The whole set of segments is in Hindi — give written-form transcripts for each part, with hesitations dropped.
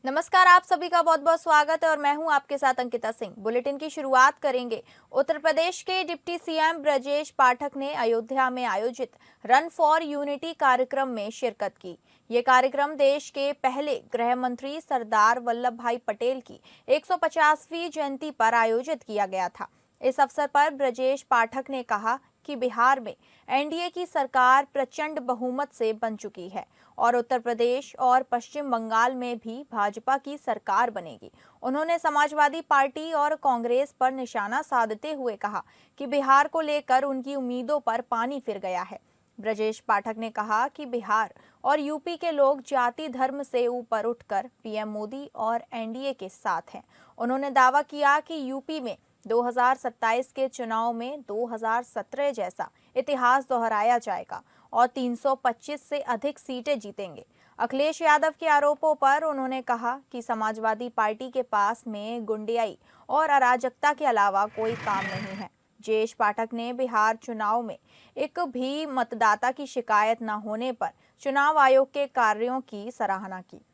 नमस्कार, आप सभी का बहुत बहुत स्वागत है और मैं हूं आपके साथ अंकिता सिंह। बुलेटिन की शुरुआत करेंगे। उत्तर प्रदेश के डिप्टी सीएम ब्रजेश पाठक ने अयोध्या में आयोजित रन फॉर यूनिटी कार्यक्रम में शिरकत की। ये कार्यक्रम देश के पहले गृह मंत्री सरदार वल्लभ भाई पटेल की 150वीं जयंती पर आयोजित किया गया था। इस अवसर पर ब्रजेश पाठक ने कहा कि बिहार में एनडीए की सरकार प्रचंड बहुमत से बन चुकी है और उत्तर प्रदेश और पश्चिम बंगाल में भी भाजपा की सरकार बनेगी। उन्होंने समाजवादी पार्टी और कांग्रेस पर निशाना साधते हुए कहा कि बिहार को लेकर उनकी उम्मीदों पर पानी फिर गया है। ब्रजेश पाठक ने कहा कि बिहार और यूपी के लोग जाति धर्म से ऊपर उठकर पीएम मोदी और एनडीए के साथ हैं। उन्होंने दावा किया कि यूपी में 2027 के चुनाव में 2017 जैसा इतिहास दोहराया जाएगा और 325 से अधिक सीटें जीतेंगे। अखिलेश यादव के आरोपों पर उन्होंने कहा कि समाजवादी पार्टी के पास में गुंडियाई और अराजकता के अलावा कोई काम नहीं है। ब्रजेश पाठक ने बिहार चुनाव में एक भी मतदाता की शिकायत न होने पर चुनाव आयोग के कार्यों की सराहना की।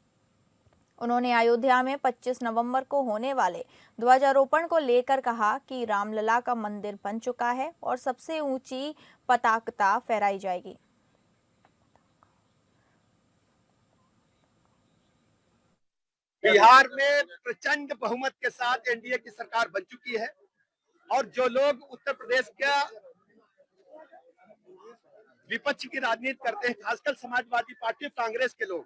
उन्होंने अयोध्या में 25 नवंबर को होने वाले ध्वजारोपण को लेकर कहा कि रामलला का मंदिर बन चुका है और सबसे ऊंची पताका फहराई जाएगी। बिहार में प्रचंड बहुमत के साथ एनडीए की सरकार बन चुकी है और जो लोग उत्तर प्रदेश का विपक्ष की राजनीति करते हैं, खासकर समाजवादी पार्टी और कांग्रेस के लोग,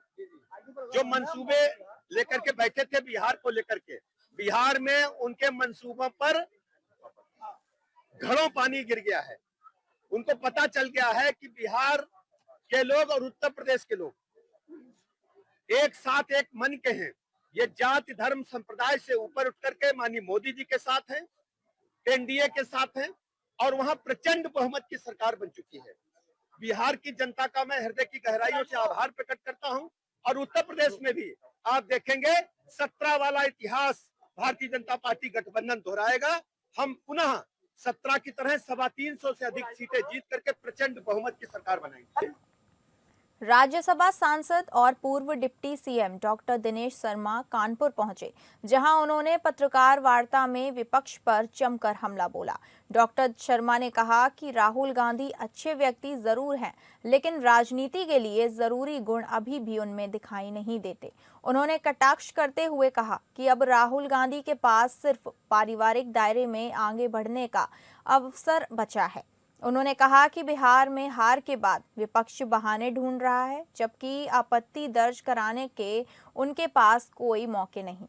जो मंसूबे लेकर के बैठे थे बिहार को लेकर के, बिहार में उनके मंसूबों पर घड़ों पानी गिर गया है। उनको पता चल गया है कि बिहार के लोग और उत्तर प्रदेश के लोग एक साथ एक मन के हैं। ये जाति धर्म संप्रदाय से ऊपर उठ करके माननीय मोदी जी के साथ हैं, एनडीए के साथ हैं और वहां प्रचंड बहुमत की सरकार बन चुकी है। बिहार की जनता का मैं हृदय की गहराइयों से आभार प्रकट करता हूं और उत्तर प्रदेश में भी आप देखेंगे 17 वाला इतिहास भारतीय जनता पार्टी गठबंधन दोहराएगा। हम पुनः 17 की तरह 325 से अधिक सीटें जीत करके प्रचंड बहुमत की सरकार बनाएंगे। राज्यसभा सांसद और पूर्व deputy CM doctor Dinesh Sharma Kanpur पहुंचे, जहां उन्होंने पत्रकार वार्ता में विपक्ष पर जमकर हमला बोला। डॉक्टर शर्मा ने कहा कि राहुल गांधी अच्छे व्यक्ति जरूर हैं, लेकिन राजनीति के लिए जरूरी गुण अभी भी उनमें दिखाई नहीं देते। उन्होंने कटाक्ष करते हुए कहा कि अब राहुल गांधी के पास सिर्फ पारिवारिक दायरे में आगे बढ़ने का अवसर बचा है। उन्होंने कहा कि बिहार में हार के बाद विपक्ष बहाने ढूंढ रहा है, जबकि आपत्ति दर्ज कराने के उनके पास कोई मौके नहीं।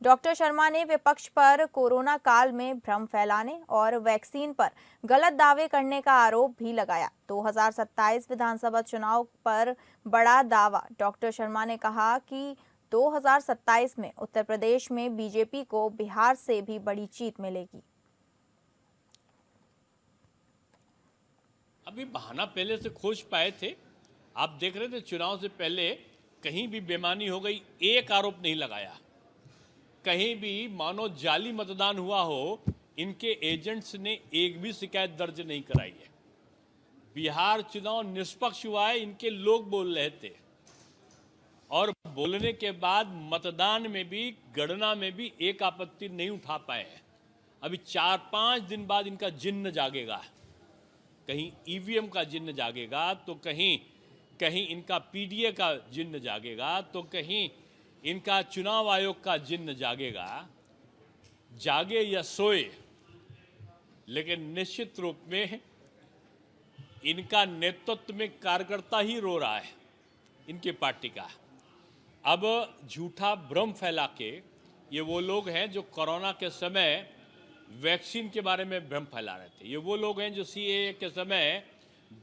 डॉक्टर शर्मा ने विपक्ष पर कोरोना काल में भ्रम फैलाने और वैक्सीन पर गलत दावे करने का आरोप भी लगाया। 2027 विधानसभा चुनाव पर बड़ा दावा। डॉक्टर शर्मा ने कहा कि 2027 में उत्तर प्रदेश में बीजेपी को बिहार से भी बड़ी जीत मिलेगी। अभी बहाना पहले से खोज पाए थे। आप देख रहे थे चुनाव से पहले कहीं भी बेईमानी हो गई, एक आरोप नहीं लगाया। कहीं भी मानो जाली मतदान हुआ हो, इनके एजेंट्स ने एक भी शिकायत दर्ज नहीं कराई है। बिहार चुनाव निष्पक्ष हुआ है, इनके लोग बोल रहे थे और बोलने के बाद मतदान में भी, गणना में भी एक आपत्ति नहीं उठा पाए हैं। अभी 4-5 दिन बाद इनका जिन्न जागेगा। कहीं ईवीएम का जिन्न जागेगा तो कहीं इनका पीडीए का जिन्न जागेगा तो कहीं इनका चुनाव आयोग का जिन्न जागेगा। जागे या सोए, लेकिन निश्चित रूप में इनका नेतृत्व में कार्यकर्ता ही रो रहा है इनकी पार्टी का। अब झूठा भ्रम फैला के ये वो लोग हैं जो कोरोना के समय वैक्सीन के बारे में भ्रम फैला रहे थे। ये वो लोग हैं जो सीएए के समय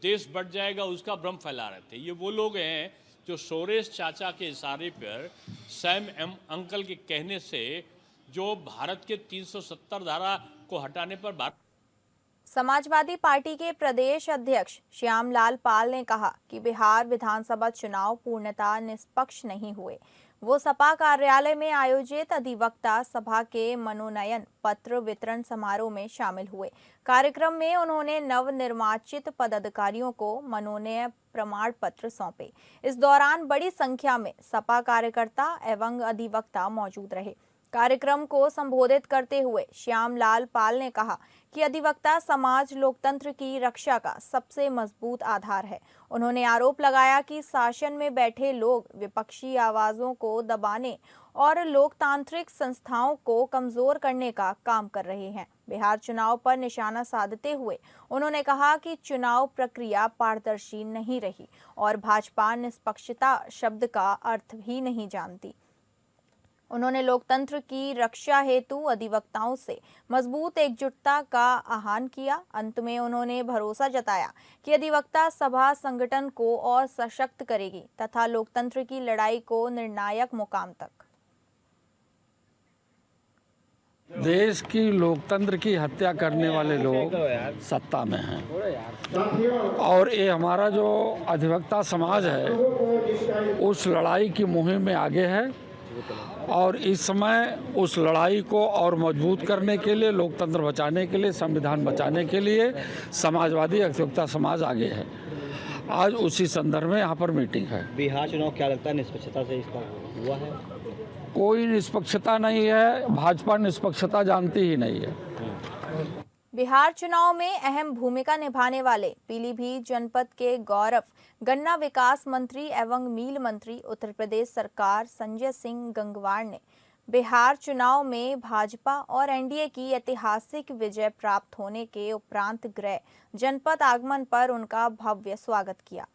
देश बढ़ जाएगा उसका भ्रम फैला रहे थे। ये वो लोग हैं जो सोरेश चाचा के इशारे पर, सैम अंकल के कहने से जो भारत के 370 धारा को हटाने पर समाजवादी पार्टी के प्रदेश अध्यक्ष श्यामलाल पाल ने कहा कि बिहार विधानसभा चुनाव पूर्णतः निष्पक्ष नहीं हुए। वो सपा कार्यालय में आयोजित अधिवक्ता सभा के मनोनयन पत्र वितरण समारोह में शामिल हुए। कार्यक्रम में उन्होंने नवनिर्वाचित पदाधिकारियों को मनोनयन प्रमाण पत्र सौंपे। इस दौरान बड़ी संख्या में सपा कार्यकर्ता एवं अधिवक्ता मौजूद रहे। कार्यक्रम को संबोधित करते हुए श्यामलाल पाल ने कहा कि अधिवक्ता समाज लोकतंत्र की रक्षा का सबसे मजबूत आधार है। उन्होंने आरोप लगाया कि शासन में बैठे लोग विपक्षी आवाजों को दबाने और लोकतांत्रिक संस्थाओं को कमजोर करने का काम कर रहे हैं। बिहार चुनाव पर निशाना साधते हुए उन्होंने कहा कि चुनाव प्रक्रिया पारदर्शी नहीं रही और भाजपा निष्पक्षता शब्द का अर्थ भी नहीं जानती। उन्होंने लोकतंत्र की रक्षा हेतु अधिवक्ताओं से मजबूत एकजुटता का आह्वान किया। अंत में उन्होंने भरोसा जताया कि अधिवक्ता सभा संगठन को और सशक्त करेगी तथा लोकतंत्र की लड़ाई को निर्णायक मुकाम तक। देश की लोकतंत्र की हत्या करने वाले लोग सत्ता में हैं और ये हमारा जो अधिवक्ता समाज है उस लड़ाई की मुहिम में आगे है और इस समय उस लड़ाई को और मजबूत करने के लिए, लोकतंत्र बचाने के लिए, संविधान बचाने के लिए समाजवादी अधिवक्ता समाज आगे है। आज उसी संदर्भ में यहाँ पर मीटिंग है। बिहार चुनाव क्या लगता है निष्पक्षता से इसका हुआ है? कोई निष्पक्षता नहीं है, भाजपा निष्पक्षता जानती ही नहीं है। बिहार चुनाव में अहम भूमिका निभाने वाले पीलीभीत जनपद के गौरव गन्ना विकास मंत्री एवं मील मंत्री उत्तर प्रदेश सरकार संजय सिंह गंगवार ने बिहार चुनाव में भाजपा और एनडीए की ऐतिहासिक विजय प्राप्त होने के उपरांत गृह जनपद आगमन पर उनका भव्य स्वागत किया।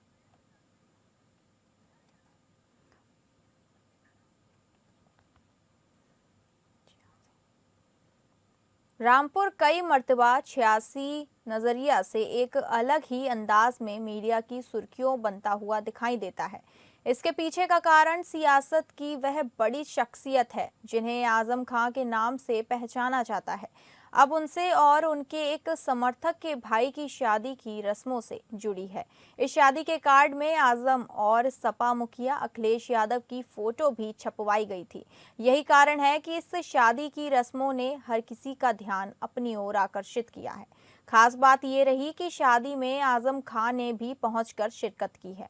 रामपुर कई मर्तबा 86 नजरिया से एक अलग ही अंदाज में मीडिया की सुर्खियों बनता हुआ दिखाई देता है। इसके पीछे का कारण सियासत की वह बड़ी शख्सियत है जिन्हें आजम खां के नाम से पहचाना जाता है। अब उनसे और उनके एक समर्थक के भाई की शादी की रस्मों से जुड़ी है। इस शादी के कार्ड में आजम और सपा मुखिया अखिलेश यादव की फोटो भी छपवाई गई थी। यही कारण है कि इस शादी की रस्मों ने हर किसी का ध्यान अपनी ओर आकर्षित किया है। खास बात ये रही कि शादी में आजम खां ने भी पहुंचकर शिरकत की है।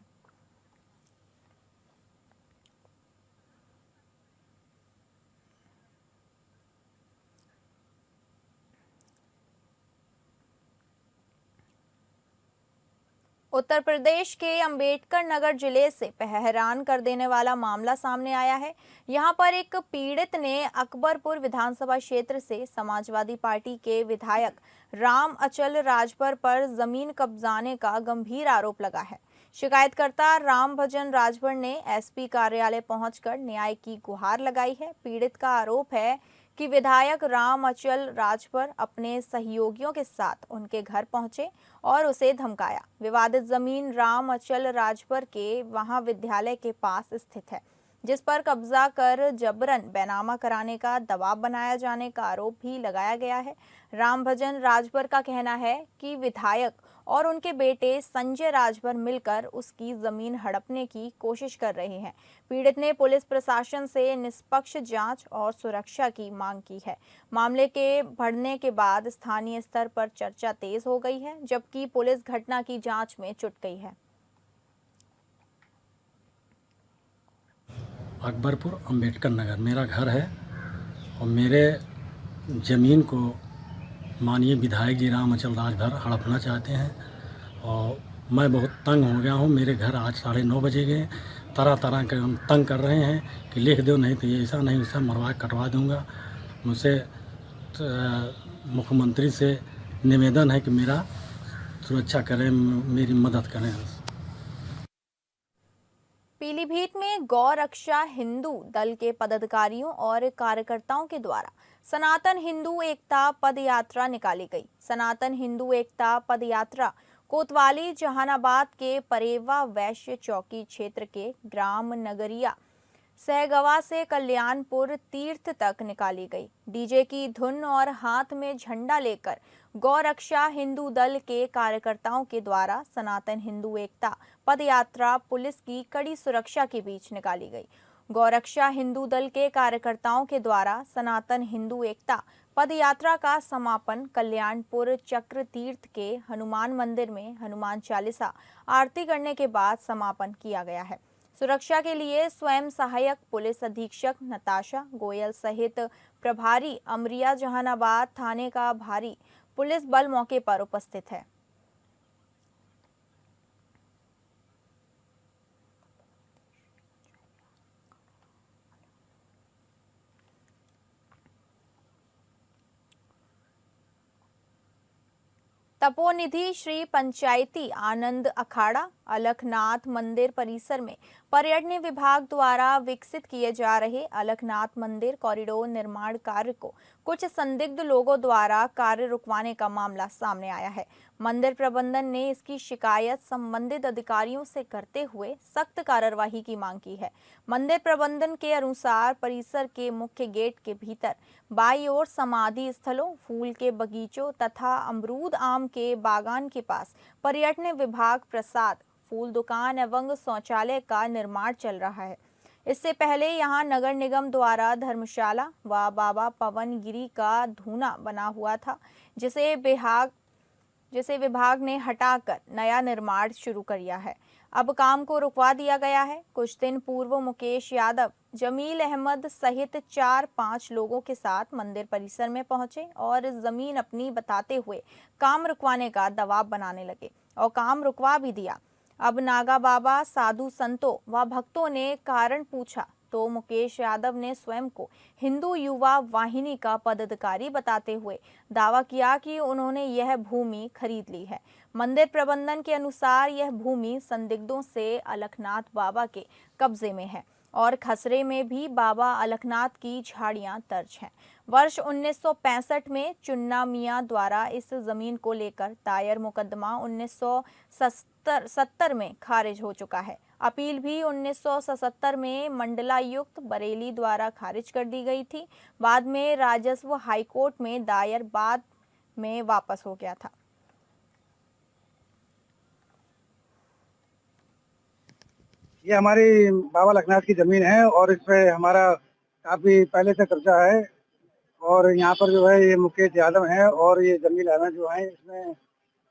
उत्तर प्रदेश के अंबेडकर नगर जिले से हैरान कर देने वाला मामला सामने आया है। यहां पर एक पीड़ित ने अकबरपुर विधानसभा क्षेत्र से समाजवादी पार्टी के विधायक राम अचल राजभर पर जमीन कब्जाने का गंभीर आरोप लगा है। शिकायतकर्ता राम भजन राजभर ने एसपी कार्यालय पहुंचकर न्याय की गुहार लगाई है। पीड़ित का आरोप है कि विधायक राम अचल राजभर अपने सहयोगियों के साथ उनके घर पहुंचे और उसे धमकाया। विवादित जमीन राम अचल राजभर के महाविद्यालय के पास स्थित है, जिस पर कब्जा कर जबरन बैनामा कराने का दबाव बनाया जाने का आरोप भी लगाया गया है। राम भजन राजभर का कहना है कि विधायक और उनके बेटे संजय राजभर मिलकर उसकी जमीन हड़पने की कोशिश कर रहे हैं। पीड़ित ने पुलिस प्रशासन से निष्पक्ष जांच और सुरक्षा की मांग की है। मामले के बढ़ने के बाद स्थानीय स्तर पर चर्चा तेज हो गई है, जबकि पुलिस घटना की जांच में जुट गई है। अकबरपुर अंबेडकर नगर मेरा घर है और मेरे ज़मीन को माननीय विधायक जी राम अचल राजभर हड़पना चाहते हैं और मैं बहुत तंग हो गया हूँ। मेरे घर आज 9:30 बजे गए, तरह तरह के हम तंग कर रहे हैं कि लिख दो, नहीं तो ये ऐसा नहीं वैसा मरवा कटवा दूँगा। मुझसे मुख्यमंत्री से निवेदन है कि मेरा सुरक्षा करें, मेरी मदद करें। पीलीभीत में गौ रक्षा हिंदू दल के पदाधिकारियों और कार्यकर्ताओं के द्वारा सनातन हिंदू एकता पद यात्रा निकाली गई। सनातन हिंदू एकता पद यात्रा कोतवाली जहानाबाद के परेवा वैश्य चौकी क्षेत्र के ग्राम नगरिया सहगवा से कल्याणपुर तीर्थ तक निकाली गई। डीजे की धुन और हाथ में झंडा लेकर गौ रक्षा हिंदू दल के कार्यकर्ताओं के द्वारा सनातन हिंदू एकता पद यात्रा पुलिस की कड़ी सुरक्षा के बीच निकाली गई। गौ रक्षा हिंदू दल के कार्यकर्ताओं के द्वारा सनातन हिंदू एकता पद यात्रा का समापन कल्याणपुर चक्र तीर्थ के हनुमान मंदिर में हनुमान चालीसा आरती करने के बाद समापन किया गया है। सुरक्षा के लिए स्वयं सहायक पुलिस अधीक्षक नताशा गोयल सहित प्रभारी अमरिया जहानाबाद थाने का भारी पुलिस बल मौके पर उपस्थित है। तपोनिधि श्री पंचायती आनंद अखाड़ा अलखनाथ मंदिर परिसर में पर्यटन विभाग द्वारा विकसित किए जा रहे अलखनाथ मंदिर कॉरिडोर निर्माण कार्य को कुछ संदिग्ध लोगों द्वारा कार्य रुकवाने का मामला सामने आया है। मंदिर प्रबंधन ने इसकी शिकायत संबंधित अधिकारियों से करते हुए सख्त कार्रवाई की मांग की है। मंदिर प्रबंधन के अनुसार परिसर के मुख्य गेट के भीतर बाईं ओर समाधि स्थलों, फूल के बगीचों तथा अमरूद आम के बागान के पास पर्यटन विभाग प्रसाद फूल दुकान एवं शौचालय का निर्माण चल रहा है। इससे पहले यहां नगर निगम द्वारा धर्मशाला व बाबा पवन गिरी का धूना बना हुआ था, जिसे विभाग ने हटाकर नया निर्माण शुरू किया है। अब काम को रुकवा दिया गया है। कुछ दिन पूर्व मुकेश यादव, जमील अहमद सहित 4-5 लोगों के साथ मंदिर परिसर में पहुंचे और जमीन अपनी बताते हुए काम रुकवाने का दबाव बनाने लगे और काम रुकवा भी दिया। अब नागा बाबा, साधु संतों व भक्तों ने कारण पूछा तो मुकेश यादव ने स्वयं को हिंदू युवा वाहिनी का पदाधिकारी बताते हुए दावा किया कि उन्होंने यह भूमि खरीद ली है। मंदिर प्रबंधन के अनुसार यह भूमि संदिग्धों से अलखनाथ बाबा के कब्जे में है और खसरे में भी बाबा अलखनाथ की झाड़ियां दर्ज हैं। वर्ष 1965 में चुन्ना मियां द्वारा इस जमीन को लेकर दायर मुकदमा 1970 में खारिज हो चुका है। अपील भी 1977 में मंडलायुक्त बरेली द्वारा खारिज कर दी गई थी। बाद में राजस्व हाईकोर्ट में दायर बाद में वापस हो गया था। ये हमारी बाबा लखनाथ की जमीन है और इस पे हमारा काफी पहले से कब्जा है और यहाँ पर जो है ये मुकेश यादव है और ये जमील अहमद जो है इसमें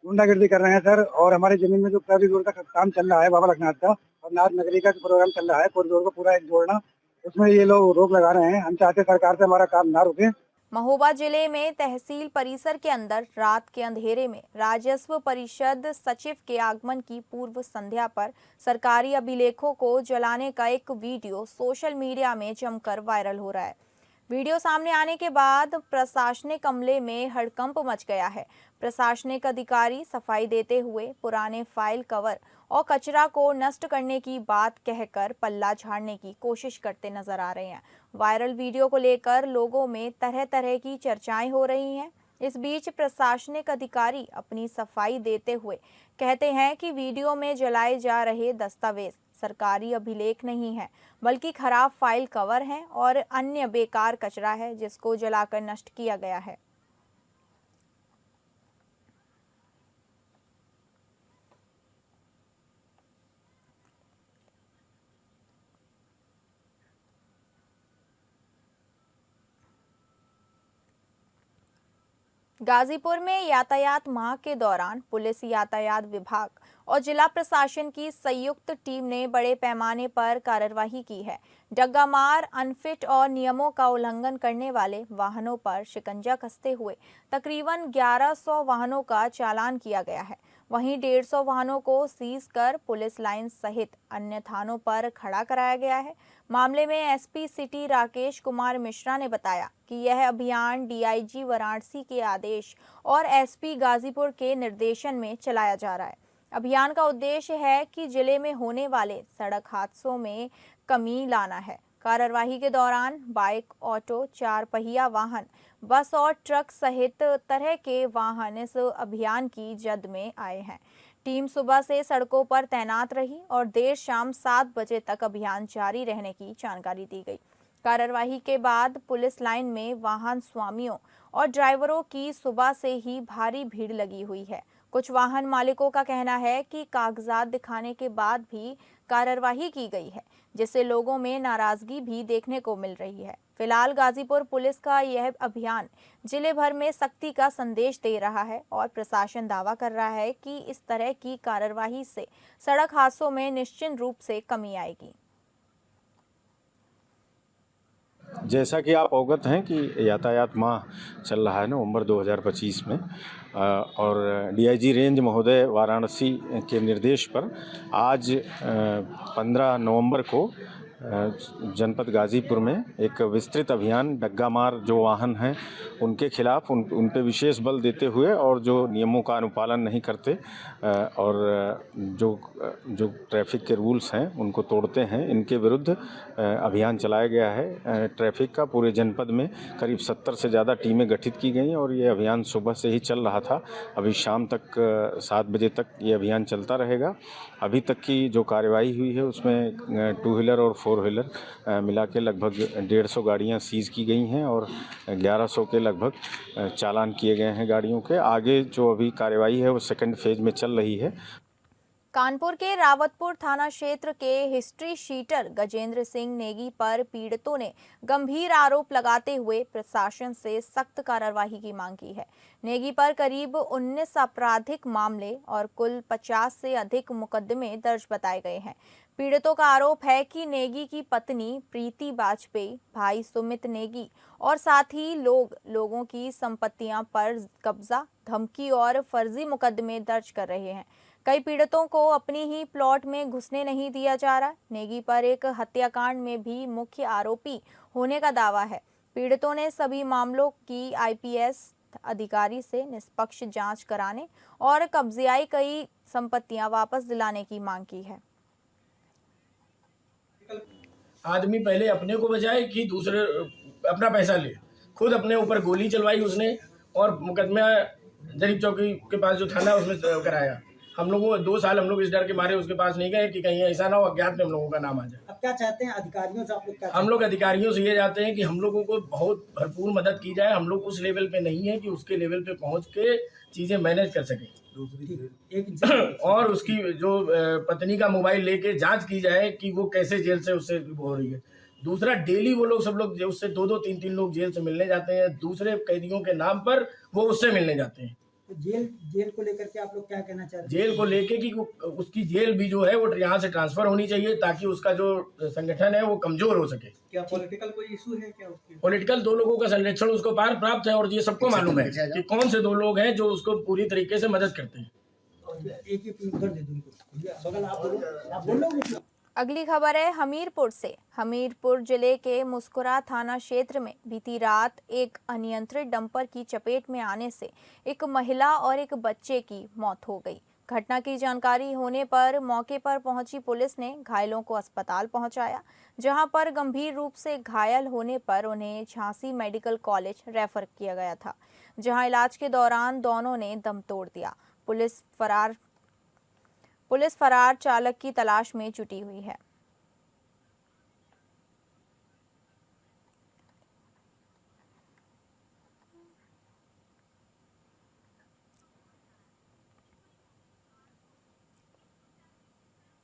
गुंडागर्दी कर रहे हैं सर। और हमारी जमीन में जो कॉरिडोर का काम चल रहा है बाबा लखनाथ का और नाथ नगरी का प्रोग्राम चल रहा है, कॉरिडोर को पूरा एक जोड़ना, उसमें ये लोग रोक लगा रहे हैं। हम चाहते सरकार से हमारा काम ना रुके। महोबा जिले में तहसील परिसर के अंदर रात के अंधेरे में राजस्व परिषद सचिव के आगमन की पूर्व संध्या पर सरकारी अभिलेखों को जलाने का एक वीडियो सोशल मीडिया में जमकर वायरल हो रहा है। वीडियो सामने आने के बाद प्रशासनिक अमले में हड़कंप मच गया है। प्रशासनिक अधिकारी सफाई देते हुए पुराने फाइल कवर और कचरा को नष्ट करने की बात कहकर पल्ला झाड़ने की कोशिश करते नजर आ रहे हैं। वायरल वीडियो को लेकर लोगों में तरह तरह की चर्चाएं हो रही हैं। इस बीच प्रशासनिक अधिकारी अपनी सफाई देते हुए कहते हैं कि वीडियो में जलाए जा रहे दस्तावेज सरकारी अभिलेख नहीं है, बल्कि खराब फाइल कवर हैं और अन्य बेकार कचरा है जिसको जलाकर नष्ट किया गया है। गाजीपुर में यातायात माह के दौरान पुलिस, यातायात विभाग और जिला प्रशासन की संयुक्त टीम ने बड़े पैमाने पर कार्रवाई की है। डग्गा मार, अनफिट और नियमों का उल्लंघन करने वाले वाहनों पर शिकंजा कसते हुए तकरीबन 1100 वाहनों का चालान किया गया है। वहीं 150 वाहनों को सीज कर पुलिस लाइन सहित अन्य थानों पर खड़ा कराया गया है। मामले में एसपी सिटी राकेश कुमार मिश्रा ने बताया कि यह अभियान डीआईजी वाराणसी के आदेश और एसपी गाजीपुर के निर्देशन में चलाया जा रहा है। अभियान का उद्देश्य है कि जिले में होने वाले सड़क हादसों में कमी लाना है। कार्यवाही के दौरान बाइक, ऑटो, 4 पहिया वाहन, बस और ट्रक सहित तरह के वाहन इस अभियान की जद में आए हैं। टीम सुबह से सड़कों पर तैनात रही और देर शाम 7 बजे तक अभियान जारी रहने की जानकारी दी गई। कार्यवाही के बाद पुलिस लाइन में वाहन स्वामियों और ड्राइवरों की सुबह से ही भारी भीड़ लगी हुई है। कुछ वाहन मालिकों का कहना है कि कागजात दिखाने के बाद भी कार्रवाई की गई है, जिससे लोगों में नाराजगी भी देखने को मिल रही है। फिलहाल गाजीपुर पुलिस का यह अभियान जिले भर में सख्ती का संदेश दे रहा है और प्रशासन दावा कर रहा है कि इस तरह की कार्रवाई से सड़क हादसों में निश्चित रूप से कमी आएगी। जैसा कि आप अवगत हैं कि यातायात माह चल रहा है नवंबर 2025 में और डीआईजी रेंज महोदय वाराणसी के निर्देश पर आज 15 नवंबर को जनपद गाजीपुर में एक विस्तृत अभियान डग्गा मार जो वाहन हैं उनके खिलाफ उन पे विशेष बल देते हुए और जो नियमों का अनुपालन नहीं करते और जो ट्रैफिक के रूल्स हैं उनको तोड़ते हैं, इनके विरुद्ध अभियान चलाया गया है। ट्रैफिक का पूरे जनपद में करीब 70 से ज़्यादा टीमें गठित की गई और ये अभियान सुबह से ही चल रहा था। अभी शाम तक 7 बजे तक ये अभियान चलता रहेगा। अभी तक की जो कार्रवाई हुई है उसमें 2 व्हीलर और 4 व्हीलर मिला के लगभग 150 गाड़ियाँ सीज़ की गई हैं और 1100 के लगभग चालान किए गए हैं गाड़ियों के। आगे जो अभी कार्रवाई है वो सेकंड फेज में चल रही है। कानपुर के रावतपुर थाना क्षेत्र के हिस्ट्री शीटर गजेंद्र सिंह नेगी पर पीड़ितों ने गंभीर आरोप लगाते हुए प्रशासन से सख्त कार्रवाई की मांग की है। नेगी पर करीब 19 आपराधिक मामले और कुल 50 से अधिक मुकदमे दर्ज बताए गए हैं। पीड़ितों का आरोप है कि नेगी की पत्नी प्रीति वाजपेयी, भाई सुमित नेगी और साथ ही लोगों की संपत्तियां पर कब्जा, धमकी और फर्जी मुकदमे दर्ज कर रहे हैं। कई पीड़ितों को अपनी ही प्लॉट में घुसने नहीं दिया जा रहा। नेगी पर एक हत्याकांड में भी मुख्य आरोपी होने का दावा है। पीड़ितों ने सभी मामलों की आईपीएस अधिकारी से निष्पक्ष जांच कराने और कब्जियाई कई संपत्तियां वापस दिलाने की मांग की है। आदमी पहले अपने को बचाए कि दूसरे अपना पैसा ले, खुद अपने ऊपर गोली चलवाई उसने और मुकदमा जरीब चौकी के पास जो थाना उसमें कराया। हम लोगों 2 साल हम लोग इस डर के मारे उसके पास नहीं गए कि कहीं ऐसा ना हो अज्ञात में हम लोगों का नाम आ जाए। अब क्या चाहते हैं अधिकारियों से? आप लोग क्या हम लोग अधिकारियों से ये चाहते हैं कि हम लोगों को बहुत भरपूर मदद की जाए। हम लोग उस लेवल पे नहीं है कि उसके लेवल पे पहुंच के चीज़ें मैनेज कर सकें। और उसकी जो पत्नी का मोबाइल लेके जांच की जाए कि वो कैसे जेल से उससे हो रही है। दूसरा, डेली वो लोग सब लोग उससे 2-2, 3-3 लोग जेल से मिलने जाते हैं। दूसरे कैदियों के नाम पर वो उससे मिलने जाते हैं। तो जेल को लेकर के आप लोग क्या कहना चाहते हैं? जेल को लेके कि उसकी जेल भी जो है वो यहाँ से ट्रांसफर होनी चाहिए ताकि उसका जो संगठन है वो कमजोर हो सके। क्या पॉलिटिकल कोई इशू है क्या उसके? पॉलिटिकल 2 लोगों का संरक्षण उसको पार प्राप्त है और ये सबको मालूम है कि कौन से 2 लोग हैं जो उसको पूरी तरीके से मदद करते हैं। एक उधर दे दूं बगल आप बोलो। अगली खबर है हमीरपुर से। हमीरपुर जिले के मुस्कुरा थाना क्षेत्र में बीती रात एक अनियंत्रित डंपर की चपेट में आने से एक महिला और एक बच्चे की मौत हो गई। घटना की जानकारी होने पर मौके पर पहुंची पुलिस ने घायलों को अस्पताल पहुंचाया, जहां पर गंभीर रूप से घायल होने पर उन्हें झांसी मेडिकल कॉलेज रेफर किया गया था, जहां इलाज के दौरान दोनों ने दम तोड़ दिया। पुलिस फरार चालक की तलाश में जुटी हुई है।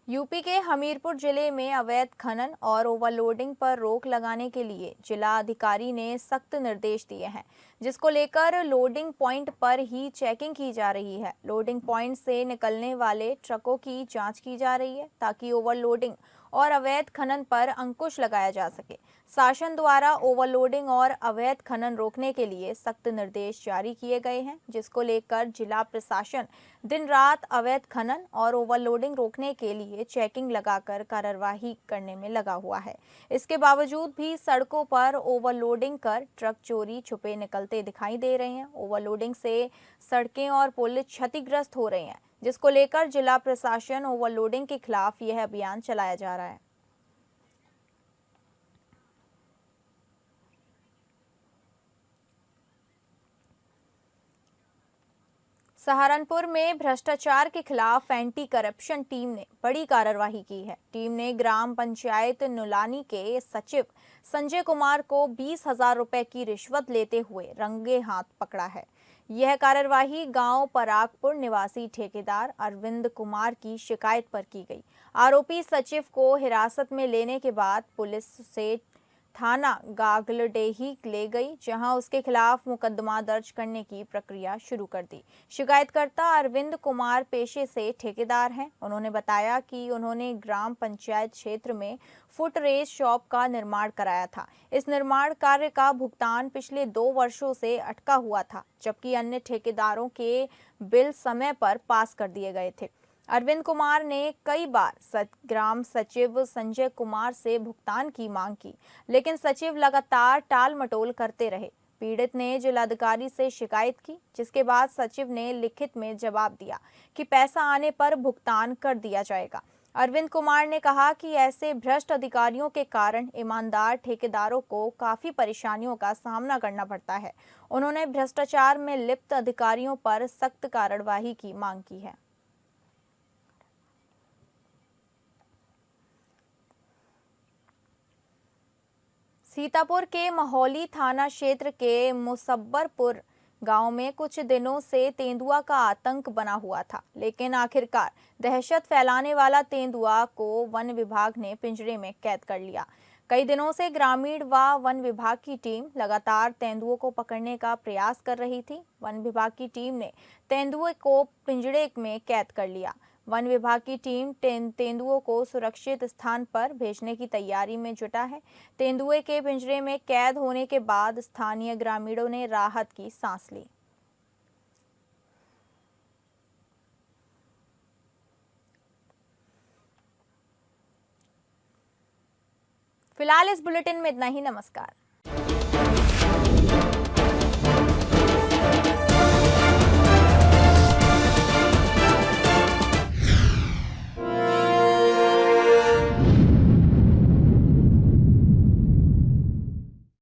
यूपी के हमीरपुर जिले में अवैध खनन और ओवरलोडिंग पर रोक लगाने के लिए जिला अधिकारी ने सख्त निर्देश दिए हैं, जिसको लेकर लोडिंग पॉइंट पर ही चेकिंग की जा रही है। लोडिंग पॉइंट से निकलने वाले ट्रकों की जांच की जा रही है ताकि ओवरलोडिंग और अवैध खनन पर अंकुश लगाया जा सके। शासन द्वारा ओवरलोडिंग और अवैध खनन रोकने के लिए सख्त निर्देश जारी किए गए हैं, जिसको लेकर जिला प्रशासन दिन रात अवैध खनन और ओवरलोडिंग रोकने के लिए चेकिंग लगाकर कार्रवाई करने में लगा हुआ है। इसके बावजूद भी सड़कों पर ओवरलोडिंग कर ट्रक चोरी छुपे निकलते दिखाई दे रहे हैं। ओवरलोडिंग से सड़कें और पुल क्षतिग्रस्त हो रहे हैं, जिसको लेकर जिला प्रशासन ओवरलोडिंग के खिलाफ यह अभियान चलाया जा रहा है। सहारनपुर में भ्रष्टाचार के खिलाफ एंटी करप्शन टीम ने बड़ी कार्रवाई की है। टीम ने ग्राम पंचायत नुलानी के सचिव संजय कुमार को 20,000 रुपए की रिश्वत लेते हुए रंगे हाथ पकड़ा है। यह कार्रवाई गांव परागपुर निवासी ठेकेदार अरविंद कुमार की शिकायत पर की गई। आरोपी सचिव को हिरासत में लेने के बाद पुलिस से थाना गागलडेही ले गई, जहां उसके खिलाफ मुकदमा दर्ज करने की प्रक्रिया शुरू कर दी। शिकायतकर्ता अरविंद कुमार पेशे से ठेकेदार हैं। उन्होंने बताया कि उन्होंने ग्राम पंचायत क्षेत्र में फुट रेस शॉप का निर्माण कराया था। इस निर्माण कार्य का भुगतान पिछले 2 वर्षों से अटका हुआ था, जबकि अन्य ठेकेदारों के बिल समय पर पास कर दिए गए थे। अरविंद कुमार ने कई बार ग्राम सचिव संजय कुमार से भुगतान की मांग की, लेकिन सचिव लगातार टाल मटोल करते रहे। पीड़ित ने जिलाधिकारी से शिकायत की, जिसके बाद सचिव ने लिखित में जवाब दिया कि पैसा आने पर भुगतान कर दिया जाएगा। अरविंद कुमार ने कहा कि ऐसे भ्रष्ट अधिकारियों के कारण ईमानदार ठेकेदारों को काफी परेशानियों का सामना करना पड़ता है। उन्होंने भ्रष्टाचार में लिप्त अधिकारियों पर सख्त कार्रवाई की मांग की है। सीतापुर के महौली थाना क्षेत्र के मुसब्बरपुर गांव में कुछ दिनों से तेंदुआ का आतंक बना हुआ था, लेकिन आखिरकार दहशत फैलाने वाला तेंदुआ को वन विभाग ने पिंजरे में कैद कर लिया। कई दिनों से ग्रामीण व वन विभाग की टीम लगातार तेंदुओं को पकड़ने का प्रयास कर रही थी। वन विभाग की टीम ने तेंदुए को पिंजरे में कैद कर लिया। वन विभाग की टीम तेंदुओं को सुरक्षित स्थान पर भेजने की तैयारी में जुटा है। तेंदुए के पिंजरे में कैद होने के बाद स्थानीय ग्रामीणों ने राहत की सांस ली। फिलहाल इस बुलेटिन में इतना ही। नमस्कार।